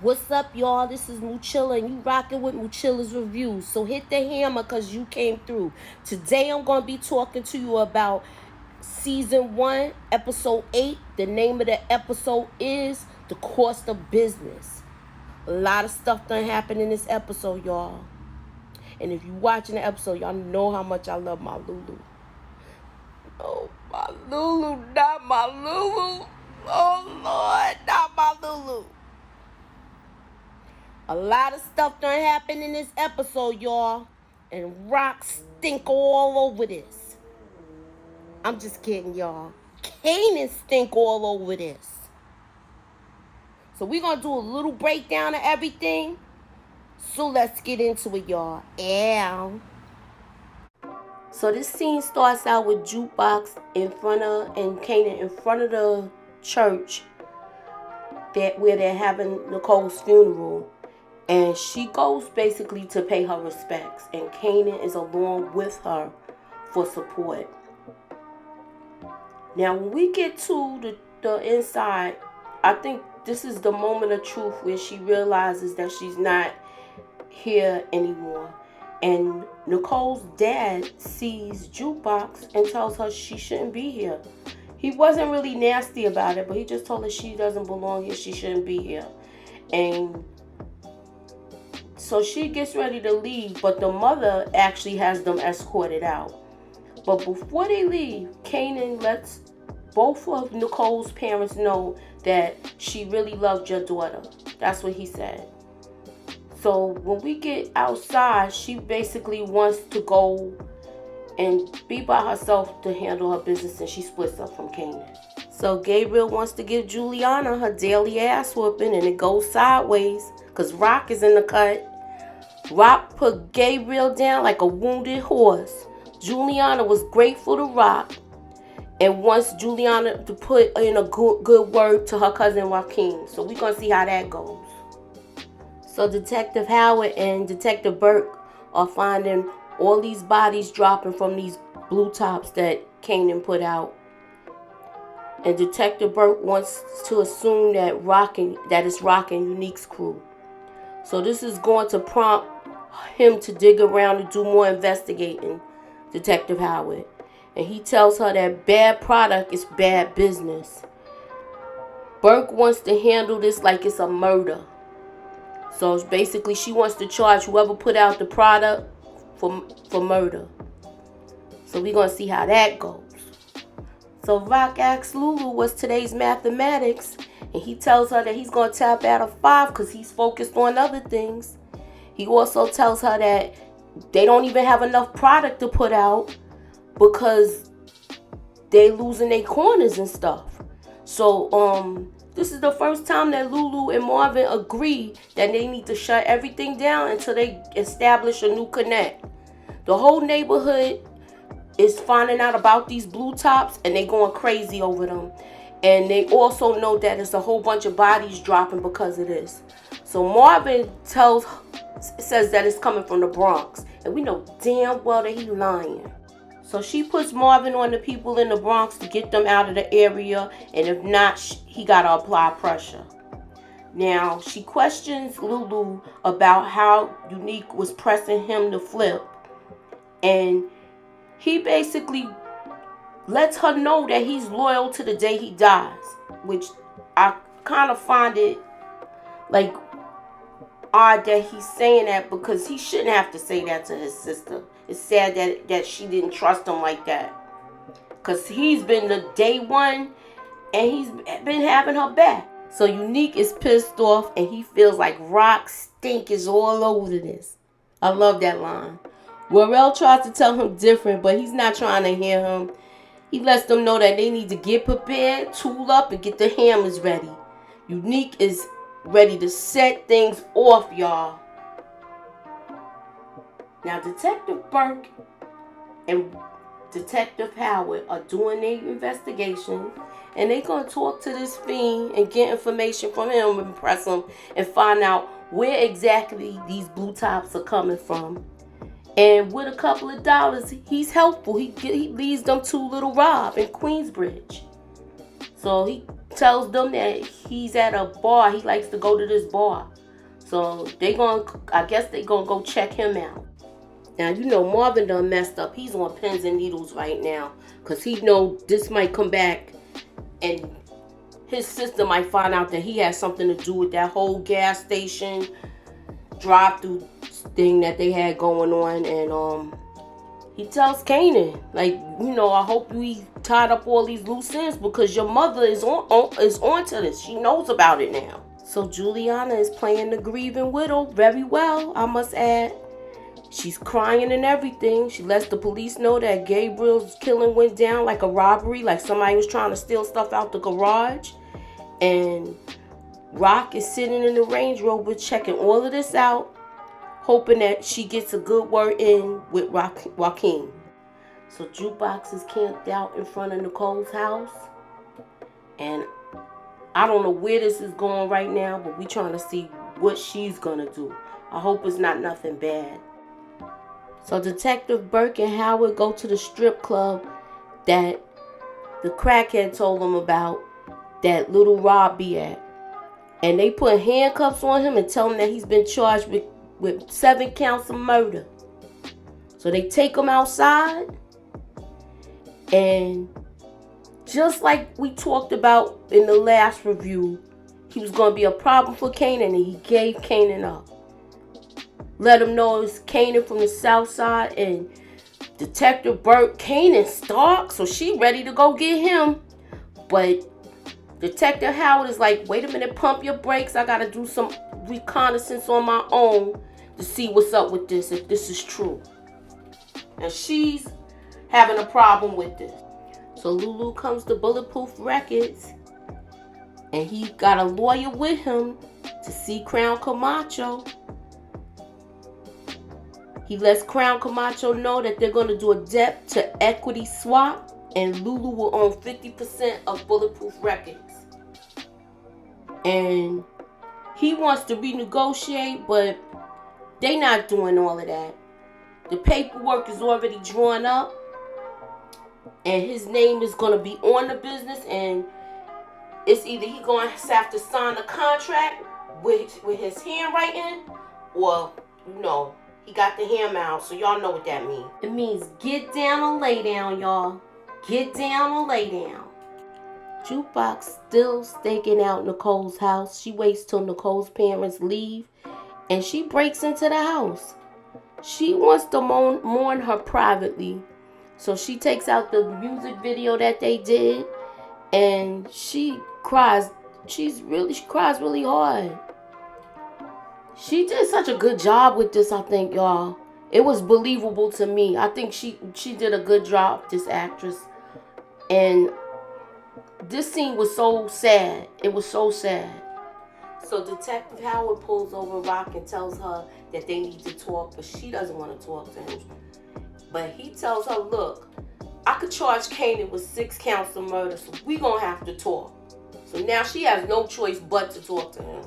What's up, y'all? This is Muchilla, and you rocking with Muchilla's Reviews. So hit the hammer because you came through. Today I'm going to be talking to you about Season 1, Episode 8. The name of the episode is The Cost of Business. A lot of stuff done happened in this episode, y'all. And if you watching the episode, y'all know how much I love my Lulu. Oh, my Lulu, not my Lulu. Oh, Lord, not my Lulu. A lot of stuff done happened in this episode, y'all. And rocks stink all over this. I'm just kidding, y'all. Kanan stink all over this. So we're going to do a little breakdown of everything. So let's get into it, y'all. Ow. So this scene starts out with Jukebox and Kanan in front of the church where they're having Nicole's funeral. And she goes basically to pay her respects. And Kanan is along with her for support. Now, when we get to the inside, I think this is the moment of truth where she realizes that she's not here anymore. And Nicole's dad sees Jukebox and tells her she shouldn't be here. He wasn't really nasty about it, but he just told her she doesn't belong here. She shouldn't be here. And so she gets ready to leave, but the mother actually has them escorted out. But before they leave, Kanan lets both of Nicole's parents know that she really loved your daughter. That's what he said. So when we get outside, she basically wants to go and be by herself to handle her business, and she splits up from Kanan. So Gabriel wants to give Juliana her daily ass whooping, and it goes sideways because Rock is in the cut. Rock put Gabriel down like a wounded horse. Juliana was grateful to Rock and wants Juliana to put in a good word to her cousin Joaquin. So we're going to see how that goes. So Detective Howard and Detective Burke are finding all these bodies dropping from these blue tops that Kanan put out. And Detective Burke wants to assume that it's Rock and Unique's crew. So this is going to prompt him to dig around and do more investigating, Detective Howard. And he tells her that bad product is bad business. Burke wants to handle this like it's a murder. So basically she wants to charge whoever put out the product for murder. So we're going to see how that goes. So Rock asks Lulu what's today's mathematics. And he tells her that he's going to tap out of 5 because he's focused on other things. He also tells her that they don't even have enough product to put out because they losing their corners and stuff. So this is the first time that Lulu and Marvin agree that they need to shut everything down until they establish a new connect. The whole neighborhood is finding out about these blue tops and they going crazy over them. And they also know that there's a whole bunch of bodies dropping because of this. So Marvin says that it's coming from the Bronx. And we know damn well that he's lying. So she puts Marvin on the people in the Bronx to get them out of the area. And if not, he got to apply pressure. Now, she questions Lulu about how Unique was pressing him to flip. And he basically lets her know that he's loyal to the day he dies, which I kind of find it like odd that he's saying that because he shouldn't have to say that to his sister. It's sad that she didn't trust him like that because he's been the day one and he's been having her back. So Unique is pissed off and he feels like Rock stink is all over this. I love that line. Warrell tries to tell him different, but he's not trying to hear him. He lets them know that they need to get prepared, tool up, and get the hammers ready. Unique is ready to set things off, y'all. Now, Detective Burke and Detective Howard are doing their investigation, and they're going to talk to this fiend and get information from him, impress him, and find out where exactly these blue tops are coming from. And with a couple of dollars, he's helpful. He leads them to Little Rob in Queensbridge. So he tells them that he's at a bar. He likes to go to this bar. So I guess they gonna go check him out. Now, you know, Marvin done messed up. He's on pins and needles right now. Because he know this might come back. And his sister might find out that he has something to do with that whole gas station drive-through thing that they had going on. And he tells Kanan, like, you know, I hope we tied up all these loose ends because your mother is onto this. She knows about it now. So Juliana is playing the grieving widow very well, I must add. She's crying and everything. She lets the police know that Gabriel's killing went down like a robbery, like somebody was trying to steal stuff out the garage. And Rock is sitting in the Range Rover checking all of this out, hoping that she gets a good word in with Joaquin. So Jukebox is camped out in front of Nicole's house. And I don't know where this is going right now, but we're trying to see what she's going to do. I hope it's not nothing bad. So Detective Burke and Howard go to the strip club that the crackhead told them about, that little Rob be at. And they put handcuffs on him and tell him that he's been charged with 7 counts of murder. So they take him outside. And just like we talked about in the last review, he was going to be a problem for Kanan, and he gave Kanan up. Let him know it's Kanan from the south side, and Detective Burke, Kanan Stark, so she ready to go get him. But Detective Howard is like, wait a minute, pump your brakes. I got to do some reconnaissance on my own to see what's up with this, if this is true. And she's having a problem with this. So Lulu comes to Bulletproof Records, and he got a lawyer with him to see Crown Camacho. He lets Crown Camacho know that they're going to do a debt to equity swap, and Lulu will own 50% of Bulletproof Records. And he wants to renegotiate, but they not doing all of that. The paperwork is already drawn up, and his name is going to be on the business, and it's either he going to have to sign a contract with his handwriting, or, you know, he got the hammer out, so y'all know what that means. It means get down or lay down, y'all. Get down or lay down. Jukebox still staking out Nicole's house. She waits till Nicole's parents leave, and she breaks into the house. She wants to mourn her privately. So she takes out the music video that they did, and she cries. She cries really hard. She did such a good job with this, I think, y'all. It was believable to me. I think she did a good job, this actress. And this scene was so sad. It was so sad. So Detective Howard pulls over Rock and tells her that they need to talk, but she doesn't want to talk to him. But he tells her, look, I could charge Kanan with 6 counts of murder, so we gonna have to talk. So now she has no choice but to talk to him.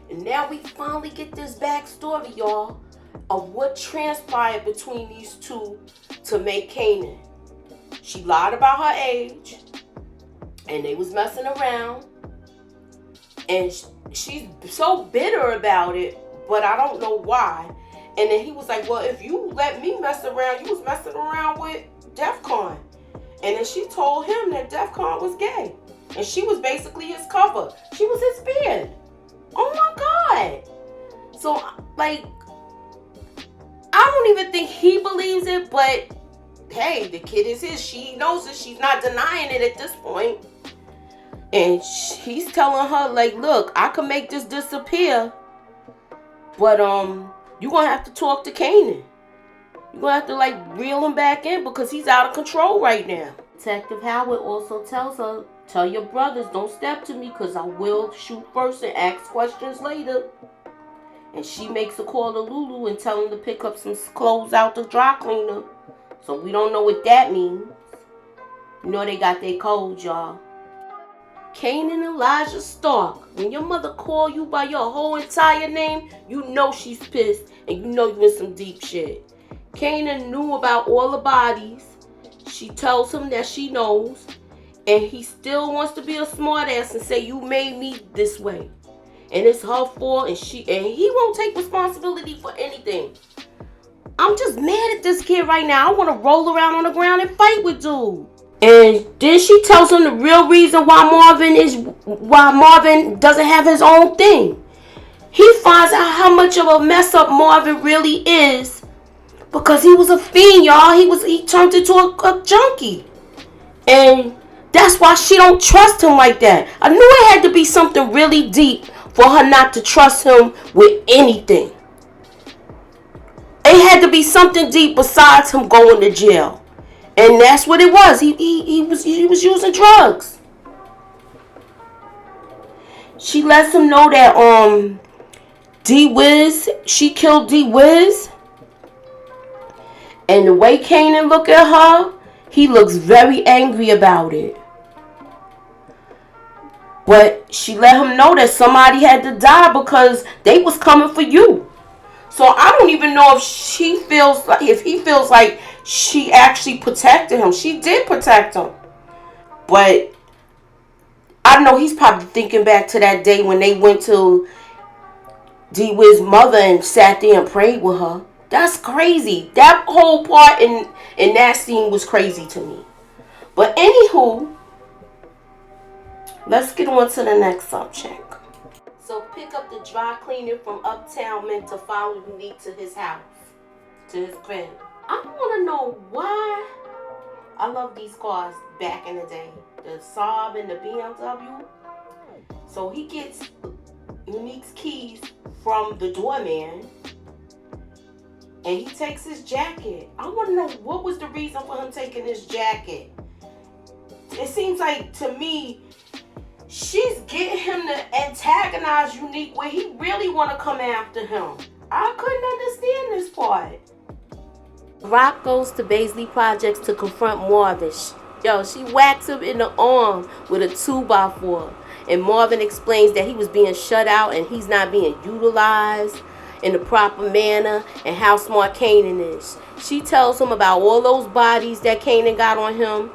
And now we finally get this backstory, y'all, of what transpired between these two to make Kanan. She lied about her age, and they was messing around. And she's so bitter about it, but I don't know why. And then he was like, well, if you let me mess around, you was messing around with DEFCON. And then she told him that DEFCON was gay. And she was basically his cover. She was his beard. Oh my God. So, like, I don't even think he believes it, but hey, the kid is his. She knows it. She's not denying it at this point. And he's telling her, like, look, I can make this disappear, but you're going to have to talk to Kanan. You're going to have to, like, reel him back in because he's out of control right now. Detective Howard also tells her, tell your brothers, don't step to me because I will shoot first and ask questions later. And she makes a call to Lulu and tell him to pick up some clothes out the dry cleaner. So we don't know what that means. You know they got their codes, y'all. Kanan Elijah Stark. When your mother call you by your whole entire name, you know she's pissed and you know you in some deep shit. Kanan knew about all the bodies. She tells him that she knows. and he still wants to be a smartass and say you made me this way, and it's her fault, and he won't take responsibility for anything. I'm just mad at this kid right now. I want to roll around on the ground and fight with dude. And then she tells him the real reason why Marvin doesn't have his own thing. He finds out how much of a mess up Marvin really is because he was a fiend, y'all. He turned into a junkie. And that's why she don't trust him like that. I knew it had to be something really deep for her not to trust him with anything. It had to be something deep besides him going to jail. And that's what it was. He was using drugs. She lets him know that D-Wiz, she killed D-Wiz. And the way Kanan look at her, he looks very angry about it. But she let him know that somebody had to die because they was coming for you. So I don't even know if he feels like she actually protected him. She did protect him. But I know he's probably thinking back to that day when they went to D-Wiz's mother and sat there and prayed with her. That's crazy. That whole part in that scene was crazy to me. But anywho, let's get on to the next subject. So pick up the dry cleaning from Uptown meant to follow Unique to his house, to his crib. I want to know why. I love these cars back in the day. The Saab and the BMW. So he gets Unique's keys from the doorman. And he takes his jacket. I want to know what was the reason for him taking his jacket. It seems like, to me, she's getting him to antagonize Unique where he really want to come after him. I couldn't understand this part. Rock goes to Baisley Projects to confront Marvin. She whacks him in the arm with a 2x4. And Marvin explains that he was being shut out and he's not being utilized in the proper manner and how smart Kanan is. She tells him about all those bodies that Kanan got on him.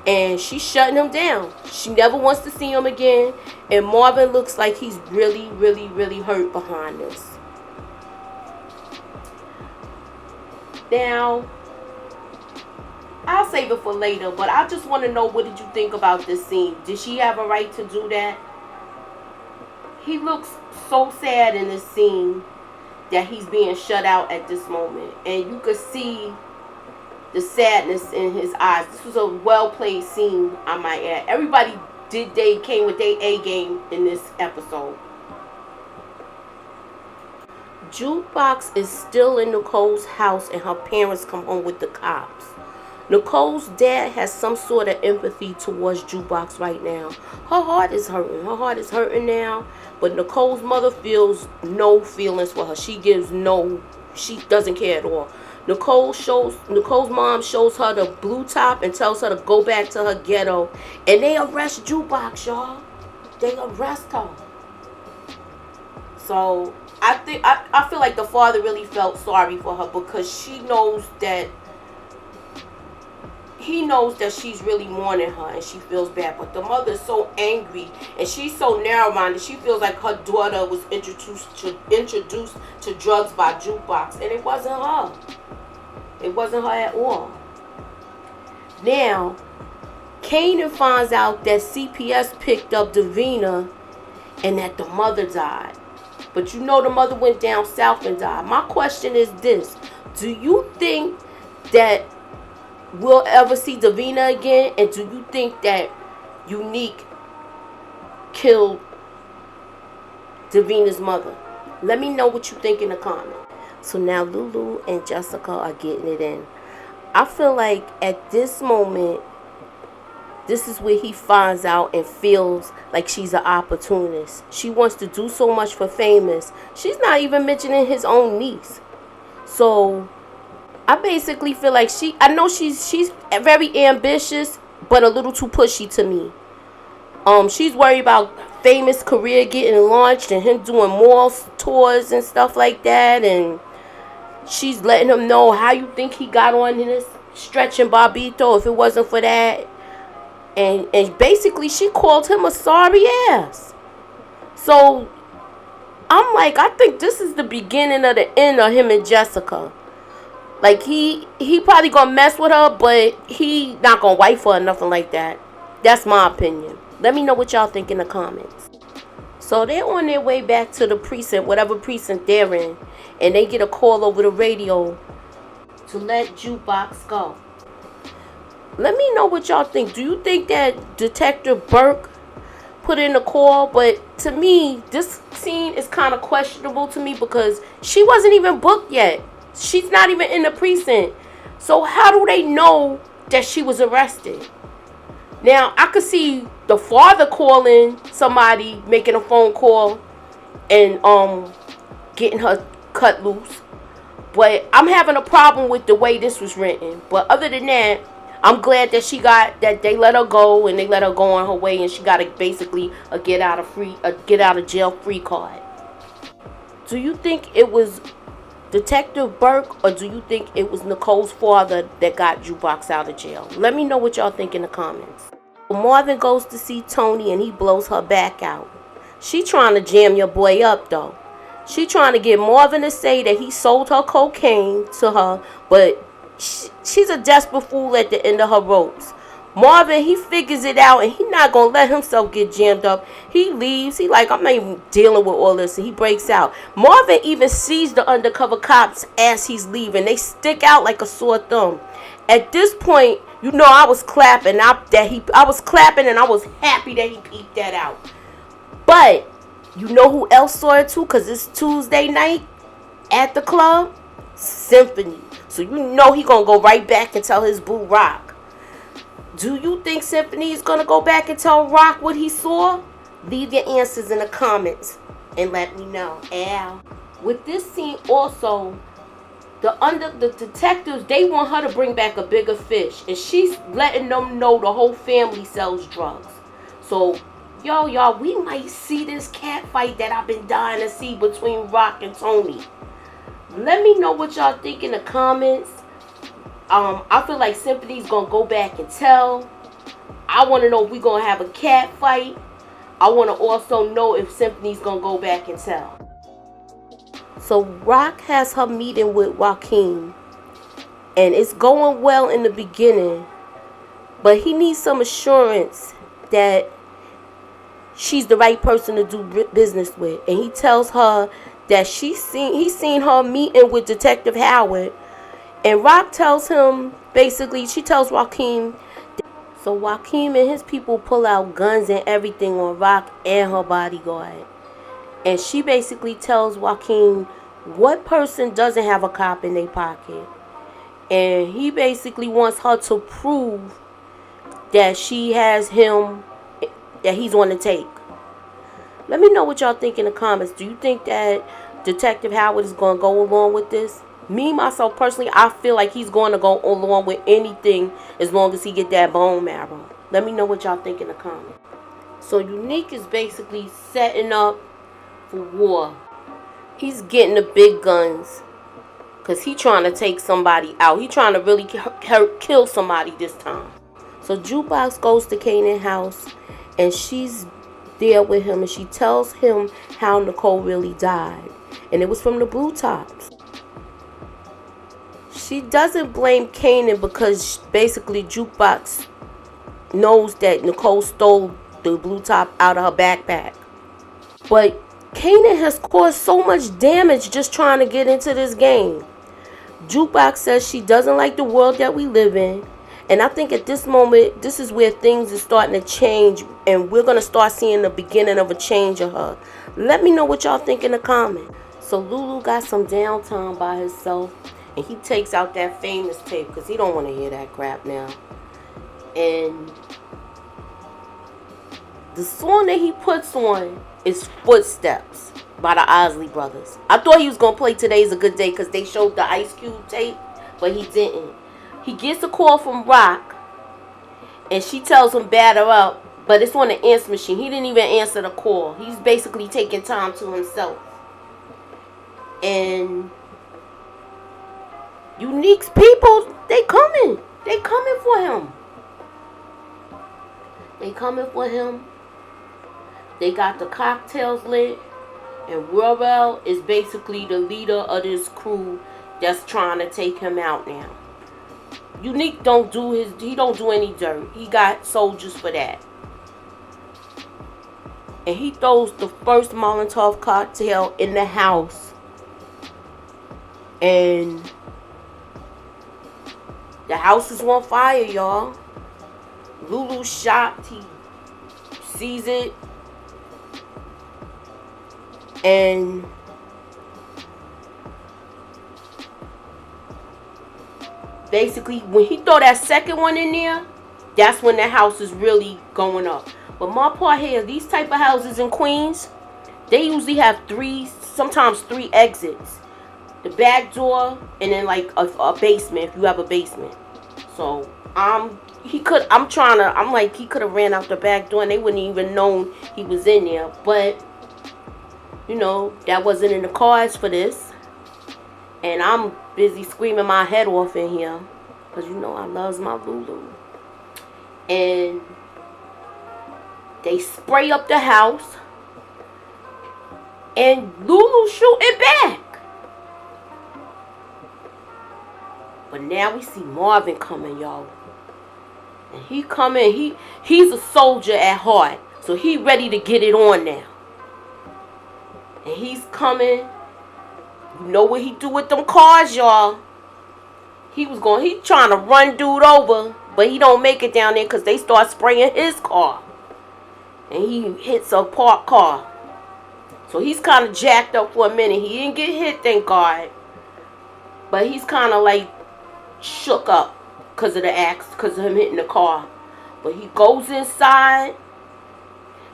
And she's shutting him down. She never wants to see him again. And Marvin looks like he's really, really, really hurt behind this. Now, I'll save it for later, but I just want to know, what did you think about this scene? Did she have a right to do that? He looks so sad in this scene that he's being shut out at this moment. And you could see the sadness in his eyes. This was a well-played scene, I might add. Everybody came with their A game in this episode. Jukebox is still in Nicole's house and her parents come home with the cops. Nicole's dad has some sort of empathy towards Jukebox right now. Her heart is hurting. Her heart is hurting now. But Nicole's mother feels no feelings for her. She doesn't care at all. Nicole's mom shows her the blue top and tells her to go back to her ghetto. And they arrest Jukebox, y'all. They arrest her. So I feel like the father really felt sorry for her because he knows that she's really mourning her and she feels bad. But the mother is so angry and she's so narrow-minded. She feels like her daughter was introduced to drugs by Jukebox, and it wasn't her. It wasn't her at all. Now, Kanan finds out that CPS picked up Davina and that the mother died. But you know the mother went down south and died. My question is this. Do you think that we'll ever see Davina again? And do you think that Unique killed Davina's mother? Let me know what you think in the comments. So now Lulu and Jessica are getting it in. I feel like at this moment, this is where he finds out and feels like she's an opportunist. She wants to do so much for Famous. She's not even mentioning his own niece. So I basically feel like I know she's very ambitious, but a little too pushy to me. She's worried about Famous' career getting launched and him doing more tours and stuff like that, and she's letting him know, how you think he got on in this stretching Barbito if it wasn't for that. And basically she called him a sorry ass. So I'm like, I think this is the beginning of the end of him and Jessica. Like he probably gonna mess with her, but he not gonna wife her or nothing like that. That's my opinion. Let me know what y'all think in the comments. So they're on their way back to the precinct, whatever precinct they're in, and they get a call over the radio to let Jukebox go. Let me know what y'all think. Do you think that Detective Burke put in a call? But to me, this scene is kind of questionable to me because she wasn't even booked yet. She's not even in the precinct. So how do they know that she was arrested? Now, I could see the father calling somebody, making a phone call, and getting her cut loose. But I'm having a problem with the way this was written. But other than that, I'm glad that they let her go and they let her go on her way, and she got basically a get out of jail free card. Do you think it was Detective Burke, or do you think it was Nicole's father that got Jukebox out of jail? Let me know what y'all think in the comments. Marvin goes to see Tony and he blows her back out. She trying to jam your boy up though. She trying to get Marvin to say that he sold her cocaine to her, but she's a desperate fool at the end of her ropes. Marvin, he figures it out and he not gonna let himself get jammed up. He leaves. He like, I'm not even dealing with all this, and he breaks out. Marvin even sees the undercover cops as he's leaving. They stick out like a sore thumb. At this point, you know I was clapping. I was clapping and I was happy that he peeped that out. But you know who else saw it too? Cause it's Tuesday night at the club. Symphony. So you know he gonna go right back and tell his boo Rock. Do you think Symphony is gonna go back and tell Rock what he saw? Leave your answers in the comments and let me know. Ow. With this scene also, the detectives, they want her to bring back a bigger fish, and she's letting them know the whole family sells drugs. So y'all, we might see this cat fight that I've been dying to see between Rock and Tony. Let me know what y'all think in the comments. I feel like Symphony's gonna go back and tell. I want to know if we're gonna have a cat fight. I want to also know if Symphony's gonna go back and tell. So Rock has her meeting with Joaquin, and it's going well in the beginning, but he needs some assurance that she's the right person to do business with. And he tells her that he's seen her meeting with Detective Howard, and Rock tells him, basically she tells Joaquin. So Joaquin and his people pull out guns and everything on Rock and her bodyguard. And she basically tells Joaquin what person doesn't have a cop in their pocket. And he basically wants her to prove that she has him, that he's on the take. Let me know what y'all think in the comments. Do you think that Detective Howard is going to go along with this? Me, myself, personally, I feel like he's going to go along with anything as long as he get that bone marrow. Let me know what y'all think in the comments. So Unique is basically setting up for war. He's getting the big guns because he's trying to take somebody out. He's trying to really kill somebody this time. So Jukebox goes to Kanan's house and she's there with him, and she tells him how Nicole really died. And it was from the Blue Tops. She doesn't blame Kanan because basically Jukebox knows that Nicole stole the blue top out of her backpack. But Kanan has caused so much damage just trying to get into this game. Jukebox says she doesn't like the world that we live in. And I think at this moment, this is where things are starting to change, and we're going to start seeing the beginning of a change of her. Let me know what y'all think in the comments. So Lulu got some downtime by herself, and he takes out that famous tape because he don't want to hear that crap now. And the song that he puts on is Footsteps by the Isley Brothers. I thought he was going to play Today's a Good Day because they showed the Ice Cube tape, but he didn't. He gets a call from Rock, and she tells him batter up, but it's on the answer machine. He didn't even answer the call. He's basically taking time to himself. And Unique's people, they coming for him. They coming for him. They got the cocktails lit. And Worrell is basically the leader of this crew that's trying to take him out now. Unique he don't do any dirt. He got soldiers for that. And he throws the first Molotov cocktail in the house. And the house is on fire, y'all. Lulu's shocked. He sees it. And basically, when he throw that second one in there, that's when the house is really going up. But my part here, these type of houses in Queens, they usually have sometimes three exits. The back door, and then like a basement if you have a basement. So he could have ran out the back door and they wouldn't even known he was in there. But you know, that wasn't in the cards for this. And I'm busy screaming my head off in here. Because you know I loves my Lulu. And they spray up the house. And Lulu shooting back. But now we see Marvin coming, y'all. And he coming. He's a soldier at heart. So he ready to get it on now. And he's coming. You know what he do with them cars, y'all. He trying to run dude over. But he don't make it down there because they start spraying his car. And he hits a parked car. So he's kind of jacked up for a minute. He didn't get hit, thank God. But he's kind of like shook up because of because of him hitting the car. But he goes inside.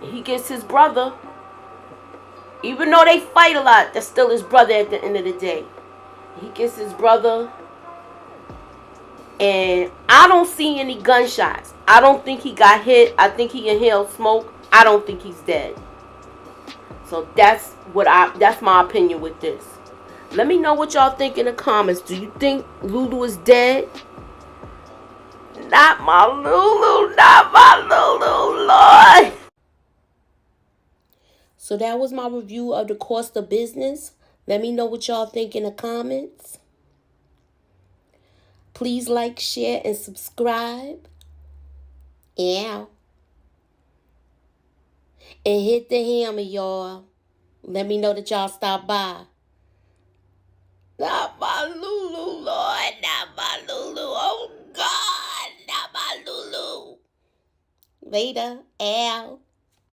And he gets his brother. Even though they fight a lot, that's still his brother at the end of the day. He gets his brother. And I don't see any gunshots. I don't think he got hit. I think he inhaled smoke. I don't think he's dead. So that's my opinion with this. Let me know what y'all think in the comments. Do you think Lulu is dead? Not my Lulu. Not my Lulu, Lord. So that was my review of the Cost of Business. Let me know what y'all think in the comments. Please like, share, and subscribe. Yeah. And hit the hammer, y'all. Let me know that y'all stop by. Not my Lulu, Lord. Not my Lulu. Oh, God. Not my Lulu. Later. Out.